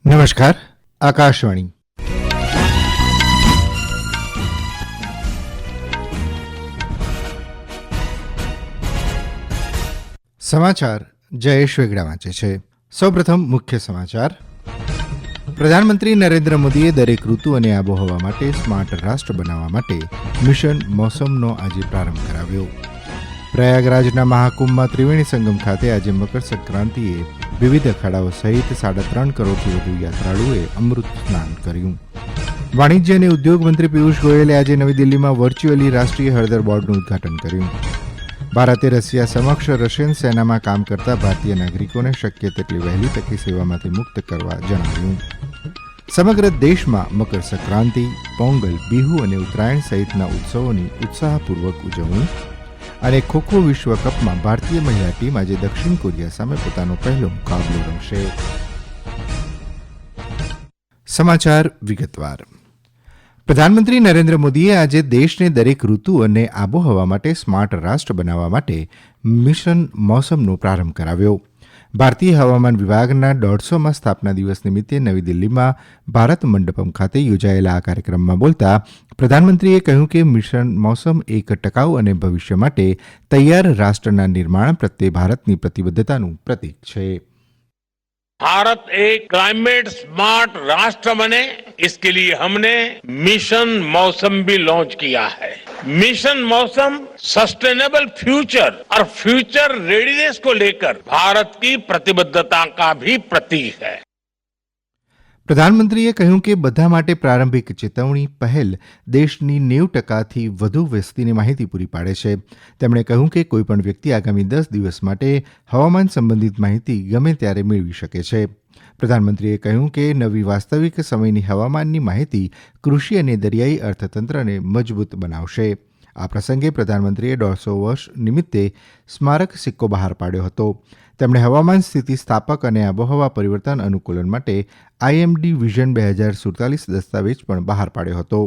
નમસ્કાર. આકાશવાણી. સમાચાર જયેશ વેગડા વાંચે છે. સૌપ્રથમ મુખ્ય સમાચાર. પ્રધાનમંત્રી નરેન્દ્ર મોદીએ દરેક ઋતુ અને આબોહવા માટે સ્માર્ટ રાષ્ટ્ર બનાવવા માટે મિશન મોસમનો આજે પ્રારંભ કરાવ્યો. પ્રયાગરાજના મહાકુંભમાં ત્રિવેણી સંગમ ખાતે આજે મકર સંક્રાંતિએ વિવિધ અખાડાઓ સહિત 3.5 કરોડથી વધુ યાત્રાળુઓએ અમૃત સ્નાન કર્યું. વાણિજ્ય અને ઉદ્યોગ મંત્રી પિયુષ ગોયલે આજે નવી દિલ્હીમાં વર્ચ્યુઅલી રાષ્ટ્રીય હળદર બોર્ડનું ઉદઘાટન કર્યું. ભારતે રશિયા સમક્ષ રશિયન સેનામાં કામ કરતા ભારતીય નાગરિકોને શક્ય તેટલી વહેલી તકે સેવામાંથી મુક્ત કરવા જણાવ્યું. સમગ્ર દેશમાં મકર સંક્રાંતિ, પોંગલ, બિહુ અને ઉત્તરાયણ સહિતના ઉત્સવોની ઉત્સાહપૂર્વક ઉજવણી અને ખોખો વિશ્વકપમાં ભારતીય મહિલા ટીમ આજે દક્ષિણ કોરિયા સામે પોતાનો પહેલો મુકાબલો રમશે. સમાચાર વિગતવાર. પ્રધાનમંત્રી નરેન્દ્ર મોદીએ આજે દેશને દરેક ઋતુ અને આબોહવા માટે સ્માર્ટ રાષ્ટ્ર બનાવવા માટે મિશન મોસમનો પ્રારંભ કરાવ્યો. ભારતીય હવામાન વિભાગના 150માં સ્થાપના દિવસ નિમિત્તે નવી દિલ્હીમાં ભારત મંડપમ ખાતે યોજાયેલા આ કાર્યક્રમમાં બોલતા પ્રધાનમંત્રીએ કહ્યું કે મિશન મોસમ એક ટકાઉ અને ભવિષ્ય માટે તૈયાર રાષ્ટ્રના નિર્માણ પ્રત્યે ભારતની પ્રતિબદ્ધતાનું પ્રતીક છે. भारत एक क्लाइमेट स्मार्ट राष्ट्र बने, इसके लिए हमने मिशन मौसम भी लॉन्च किया है. मिशन मौसम सस्टेनेबल फ्यूचर और फ्यूचर रेडीनेस को लेकर भारत की प्रतिबद्धता का भी प्रतीक है. પ્રધાનમંત્રીએ કહ્યું કે બધા માટે પ્રારંભિક ચેતવણી પહેલ દેશની 90%થી વધુ વસ્તીને માહિતી પૂરી પાડે છે. તેમણે કહ્યું કે કોઈપણ વ્યક્તિ આગામી 10 દિવસ માટે હવામાન સંબંધિત માહિતી ગમે ત્યારે મેળવી શકે છે. પ્રધાનમંત્રીએ કહ્યું કે નવી વાસ્તવિક સમયની હવામાનની માહિતી કૃષિ અને દરિયાઈ અર્થતંત્રને મજબૂત બનાવશે. આ પ્રસંગે પ્રધાનમંત્રીએ 150 વર્ષ નિમિત્તે સ્મારક સિક્કો બહાર પાડ્યો હતો. તેમણે હવામાન સ્થિતિ સ્થાપક અને આબોહવા પરિવર્તન અનુકૂલન માટે IMD વિઝન 2047 દસ્તાવેજ પણ બહાર પાડ્યો હતો.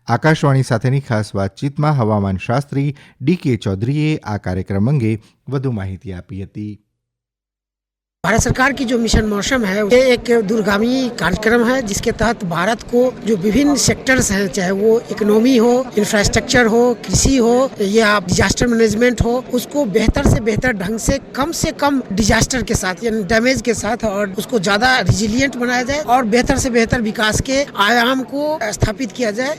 આકાશવાણી સાથેની ખાસ વાતચીતમાં હવામાન શાસ્ત્રી DK ચૌધરીએ આ કાર્યક્રમ અંગે વધુ માહિતી આપી હતી. भारत सरकार की जो मिशन मौसम है ये एक दूरगामी कार्यक्रम है जिसके तहत भारत को जो विभिन्न सेक्टर्स हैं, चाहे वो इकोनॉमी हो, इंफ्रास्ट्रक्चर हो, कृषि हो या डिजास्टर मैनेजमेंट हो, उसको बेहतर से बेहतर ढंग से कम डिजास्टर के साथ यानी डैमेज के साथ और उसको ज्यादा रिजिलियंट बनाया जाए और बेहतर से बेहतर विकास के आयाम को स्थापित किया जाए.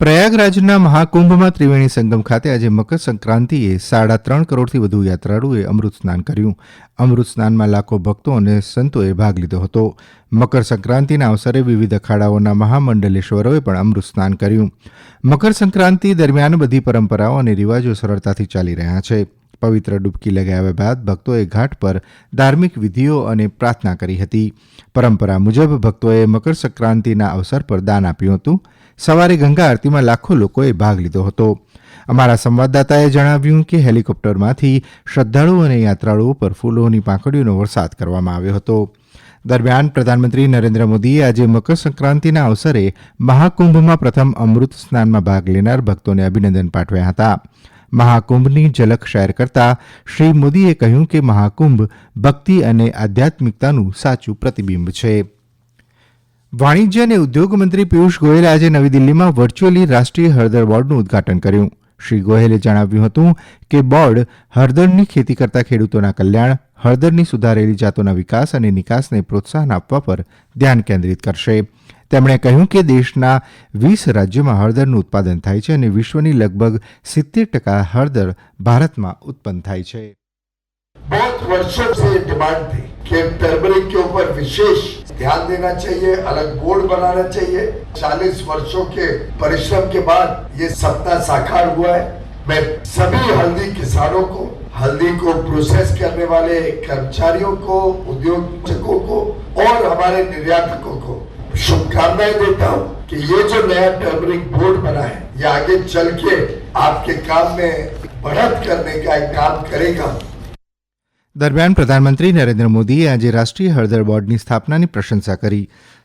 પ્રયાગરાજના મહાકુંભમાં ત્રિવેણી સંગમ ખાતે આજે મકર સંક્રાંતિએ 3.5 કરોડથી વધુ યાત્રાળુઓએ અમૃત સ્નાન કર્યું. અમૃત સ્નાનમાં લાખો ભક્તો અને સંતોએ ભાગ લીધો હતો. મકર સંક્રાંતિના અવસરે વિવિધ અખાડાઓના મહામંડલેશ્વરોએ પણ અમૃત સ્નાન કર્યું. મકર સંક્રાંતિ દરમિયાન બધી પરંપરાઓ અને રિવાજો સરળતાથી ચાલી રહ્યા છે. પવિત્ર ડૂબકી લગાવ્યા બાદ ભક્તોએ ઘાટ પર ધાર્મિક વિધિઓ અને પ્રાર્થના કરી હતી. પરંપરા મુજબ ભક્તોએ મકર સંક્રાંતિના અવસર પર દાન આપ્યું હતું. સવારે ગંગા આરતીમાં લાખો લોકોએ ભાગ લીધો હતો. અમારા સંવાદદાતાએ જણાવ્યું કે હેલિકોપ્ટરમાંથી શ્રદ્ધાળુઓ અને યાત્રાળુઓ પર ફૂલોની પાંખડીઓનો વરસાદ કરવામાં આવ્યો હતો. દરમિયાન પ્રધાનમંત્રી નરેન્દ્ર મોદીએ આજે મકર સંક્રાંતિના અવસરે મહાકુંભમાં પ્રથમ અમૃત સ્નાનમાં ભાગ લેનાર ભક્તોને અભિનંદન પાઠવ્યા હતા. મહાકુંભની ઝલક શેર કરતા શ્રી મોદીએ કહ્યું કે મહાકુંભ ભક્તિ અને આધ્યાત્મિકતાનું સાચું પ્રતિબિંબ છે. વાણિજ્ય અને ઉદ્યોગ મંત્રી પિયુષ ગોયલે આજે નવી દિલ્હીમાં વર્ચ્યુઅલી રાષ્ટ્રીય હળદર બોર્ડનું ઉદઘાટન કર્યું. શ્રી ગોયલે જણાવ્યું હતું કે બોર્ડ હળદરની ખેતી કરતા ખેડૂતોના કલ્યાણ, હળદરની સુધારેલી જાતોના વિકાસ અને નિકાસને પ્રોત્સાહન આપવા પર ધ્યાન કેન્દ્રિત કરશે. તેમણે કહ્યું કે દેશના 20 રાજ્યોમાં હળદરનું ઉત્પાદન થાય છે અને વિશ્વની લગભગ 70% હળદર ભારતમાં ઉત્પન્ન થાય છે. बहुत वर्षों से डिमांड थी कि टर्मरिक के ऊपर विशेष ध्यान देना चाहिए, अलग बोर्ड बनाना चाहिए. 40 वर्षों के परिश्रम के बाद ये सपना साकार हुआ है. मैं सभी हल्दी किसानों को, हल्दी को प्रोसेस करने वाले कर्मचारियों को, उद्योगों को और हमारे निर्यातकों को शुभकामनाएं देता हूँ कि ये जो नया टर्मरिक बोर्ड बना है ये आगे चल के आपके काम में बढ़त करने का एक काम करेगा. દરમિયાન પ્રધાનમંત્રી નરેન્દ્ર મોદીએ આજે રાષ્ટ્રીય હળદર બોર્ડની સ્થાપનાની પ્રશંસા કરી.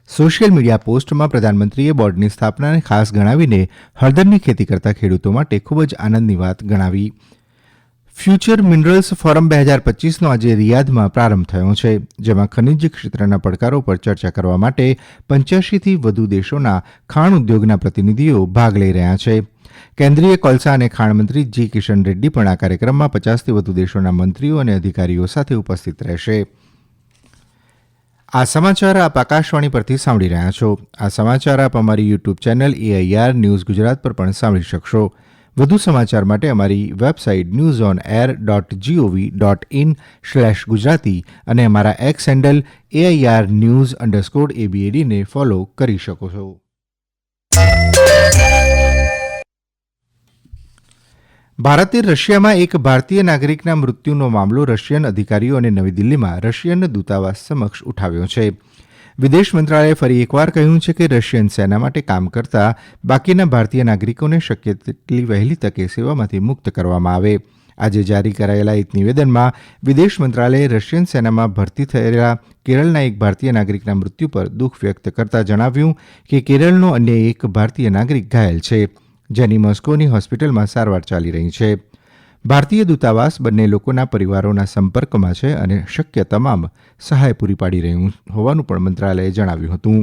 સોશિયલ મીડિયા પોસ્ટમાં પ્રધાનમંત્રીએ બોર્ડની સ્થાપનાને ખાસ ગણાવીને હળદરની ખેતી કરતા ખેડૂતો માટે ખૂબ જ આનંદની વાત ગણાવી. ફ્યુચર મિનરલ્સ ફોરમ 2025નો આજે રિયાદમાં પ્રારંભ થયો છે, જેમાં ખનિજ ક્ષેત્રના પડકારો પર ચર્ચા કરવા માટે 85થી વધુ દેશોના ખાણ ઉદ્યોગના પ્રતિનિધિઓ ભાગ લઈ રહ્યા છે. કેન્દ્રીય કોલસા અને ખાણ મંત્રી જી કિશન રેડ્ડી પણ આ કાર્યક્રમમાં 50થી વધુ દેશોના મંત્રીઓ અને અધિકારીઓ સાથે ઉપસ્થિત રહેશે. આ સમાચાર આપ આકાશવાણી પરથી સાંભળી રહ્યા છો. આ સમાચાર આપ અમારી YouTube channel AIR news Gujarat પર પણ સાંભળી શકશો. વધુ સમાચાર માટે અમારી વેબસાઇટ newsonair.gov.in/ગુજરાતી અને અમારા એક્સ હેન્ડલ AIR_news_ABAD ને ફોલો કરી શકો છો. ભારતે રશિયામાં એક ભારતીય નાગરિકના મૃત્યુનો મામલો રશિયન અધિકારીઓ અને નવી દિલ્હીમાં રશિયન દૂતાવાસ સમક્ષ ઉઠાવ્યો છે. વિદેશ મંત્રાલયે ફરી એકવાર કહ્યું છે કે રશિયન સેના માટે કામ કરતા બાકીના ભારતીય નાગરિકોને શક્ય તેટલી વહેલી તકે સેવામાંથી મુક્ત કરવામાં આવે. આજે જારી કરાયેલા એક નિવેદનમાં વિદેશ મંત્રાલયે રશિયન સેનામાં ભરતી થયેલા કેરળના એક ભારતીય નાગરિકના મૃત્યુ પર દુઃખ વ્યક્ત કરતા જણાવ્યું કે કેરળનો અન્ય એક ભારતીય નાગરિક ઘાયલ છે, જેની મોસ્કોની હોસ્પિટલમાં સારવાર ચાલી રહી છે. ભારતીય દૂતાવાસ બંને લોકોના પરિવારોના સંપર્કમાં છે અને શક્ય તમામ સહાય પૂરી પાડી રહ્યું હોવાનું પણ મંત્રાલયે જણાવ્યું હતું.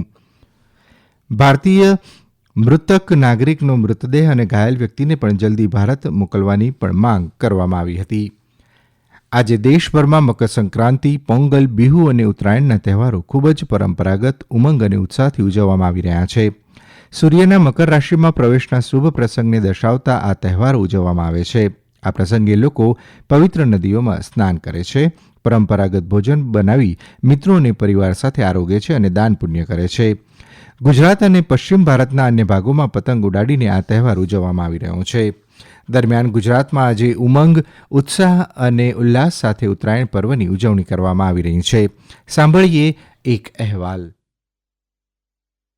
ભારતીય મૃતક નાગરિકનો મૃતદેહ અને ઘાયલ વ્યક્તિને પણ જલ્દી ભારત મોકલવાની પણ માંગ કરવામાં આવી હતી. આજે દેશભરમાં મકરસંક્રાંતિ, પોંગલ, બિહુ અને ઉત્તરાયણના તહેવારો ખૂબ જ પરંપરાગત ઉમંગ અને ઉત્સાહથી ઉજવવામાં આવી રહ્યા છે. સૂર્યના મકર રાશિમાં પ્રવેશના શુભ પ્રસંગને દર્શાવતા આ તહેવાર ઉજવવામાં આવે છે. આ પ્રસંગે લોકો પવિત્ર નદીઓમાં સ્નાન કરે છે, પરંપરાગત ભોજન બનાવી મિત્રો અને પરિવાર સાથે આરોગે છે અને દાન પુણ્ય કરે છે. ગુજરાત અને પશ્ચિમ ભારતના અન્ય ભાગોમાં પતંગ ઉડાડીને આ તહેવાર ઉજવવામાં આવી રહ્યો છે. દરમિયાન ગુજરાતમાં આજે ઉમંગ, ઉત્સાહ અને ઉલ્લાસ સાથે ઉત્તરાયણ પર્વની ઉજવણી કરવામાં આવી રહી છે. સાંભળીએ એક અહેવાલ.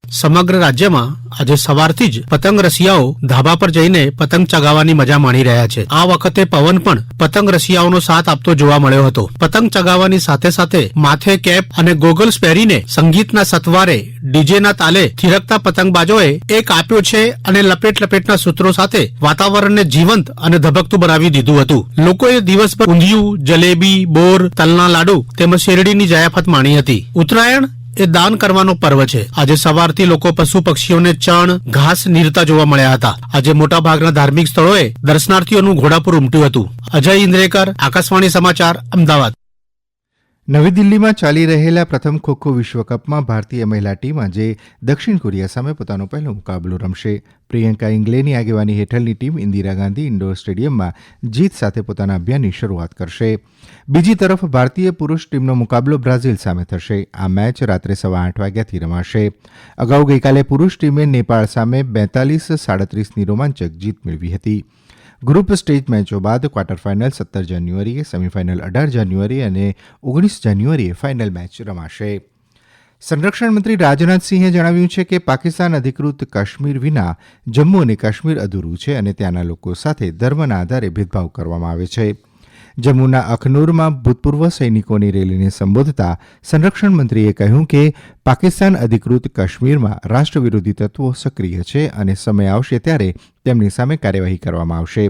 સમગ્ર રાજ્યમાં આજે સવારથી જ પતંગ રસિયાઓ ધાબા પર જઈને પતંગ ચગાવવાની મજા માણી રહ્યા છે. આ વખતે પવન પણ પતંગ રસિયાઓનો સાથ આપતો જોવા મળ્યો હતો. પતંગ ચગાવવાની સાથે સાથે માથે કેપ અને ગોગલ્સ પહેરીને સંગીતના સથવારે ડીજેના તાલે થિરકતા પતંગબાજોએ એક આપ્યો છે અને લપેટના સૂત્રો સાથે વાતાવરણને જીવંત અને ધબકતું બનાવી દીધું હતું. લોકોએ દિવસભર ઊંધિયું, જલેબી, બોર, તલના લાડુ તેમજ શેરડીની જયાફત માણી હતી. ઉત્તરાયણ એ દાન કરવાનો પર્વ છે. આજે સવારથી લોકો પશુ પક્ષીઓને ચણ, ઘાસ નીરતા જોવા મળ્યા હતા. આજે મોટાભાગના ધાર્મિક સ્થળોએ દર્શનાર્થીઓનું ઘોડાપુર ઉમટ્યું હતું. અજય ઇન્દ્રેકર, આકાશવાણી સમાચાર, અમદાવાદ. નવી દિલ્હીમાં ચાલી રહેલા પ્રથમ ખોખો વિશ્વકપમાં ભારતીય મહિલા ટીમ આજે દક્ષિણ કોરિયા સામે પોતાનો પહેલો મુકાબલો રમશે. પ્રિયંકા ઇંગ્લેની આગેવાની હેઠળની ટીમ ઇન્દિરા ગાંધી ઇન્ડોર સ્ટેડિયમમાં જીત સાથે પોતાના અભિયાનની શરૂઆત કરશે. બીજી તરફ ભારતીય પુરુષ ટીમનો મુકાબલો બ્રાઝિલ સામે થશે. આ મેચ રાત્રે 8:15 વાગ્યાથી રમાશે. અગાઉ ગઈકાલે પુરુષ ટીમે નેપાળ સામે 42-37ની રોમાંચક જીત મેળવી હતી. ગ્રુપ સ્ટેજ મેચો બાદ ક્વાર્ટર ફાઇનલ 17 જાન્યુઆરીએ, સેમીફાઇનલ 18 જાન્યુઆરીએ અને 19 જાન્યુઆરીએ ફાઇનલ મેચ રમાશે. સંરક્ષણ મંત્રી રાજનાથસિંહે જણાવ્યું છે કે પાકિસ્તાન અધિકૃત કાશ્મીર વિના જમ્મુ અને કાશ્મીર અધૂરું છે અને ત્યાંના લોકો સાથે ધર્મના આધારે ભેદભાવ કરવામાં આવે છે. જમ્મુના અખનૂરમાં ભૂતપૂર્વ સૈનિકોની રેલીને સંબોધતા સંરક્ષણ મંત્રીએ કહ્યું કે પાકિસ્તાન અધિકૃત કાશ્મીરમાં રાષ્ટ્રવિરોધી તત્વો સક્રિય છે અને સમય આવશે ત્યારે તેમની સામે કાર્યવાહી કરવામાં આવશે.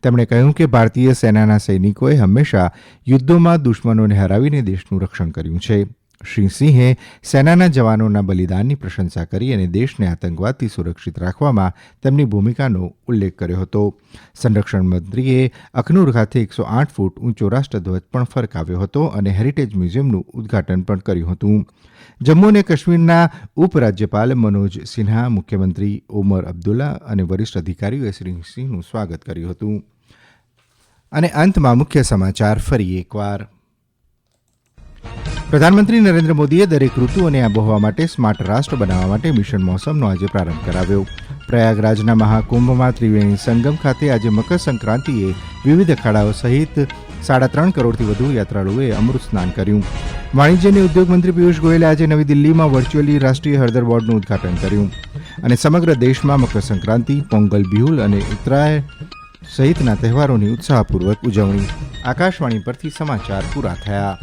તેમણે કહ્યું કે ભારતીય સેનાના સૈનિકોએ હંમેશા યુદ્ધોમાં દુશ્મનોને હરાવીને દેશનું રક્ષણ કર્યું છે. શ્રી સિંહે સેનાના જવાનોના બલિદાનની પ્રશંસા કરી અને દેશને આતંકવાદથી સુરક્ષિત રાખવામાં તેમની ભૂમિકાનો ઉલ્લેખ કર્યો હતો. સંરક્ષણ મંત્રીએ અખનૂર ખાતે 108 ફૂટ ઊંચો રાષ્ટ્રધ્વજ પણ ફરકાવ્યો હતો અને હેરિટેજ મ્યુઝિયમનું ઉદ્ઘાટન પણ કર્યું હતું. જમ્મુ અને કાશ્મીરના ઉપરાજ્યપાલ મનોજ સિન્હા, મુખ્યમંત્રી ઓમર અબ્દુલ્લા અને વરિષ્ઠ અધિકારીઓએ શ્રી સિંહનું સ્વાગત કર્યું હતું. અને અંતમાં મુખ્ય સમાચાર ફરી એકવાર. પ્રધાનમંત્રી નરેન્દ્ર મોદીએ દરેક ઋતુ અને આબોહવા માટે સ્માર્ટ રાષ્ટ્ર બનાવવા માટે મિશન મોસમનો આજે પ્રારંભ કરાવ્યો. પ્રયાગરાજના મહાકુંભમાં ત્રિવેણી સંગમ ખાતે આજે મકર સંક્રાંતિએ વિવિધ અખાડાઓ સહિત 3.5 કરોડથી વધુ યાત્રાળુઓએ અમૃત સ્નાન કર્યું. વાણિજ્ય અને ઉદ્યોગ મંત્રી પિયુષ ગોયલે આજે નવી દિલ્હીમાં વર્ચ્યુઅલી રાષ્ટ્રીય હળદર બોર્ડનું ઉદઘાટન કર્યું. અને સમગ્ર દેશમાં મકર સંક્રાંતિ, પોંગલ, બિહુલ અને ઉત્તરાયણ સહિતના તહેવારોની ઉત્સાહપૂર્વક ઉજવણી. આકાશવાણી પરથી સમાચાર પૂરા થયા.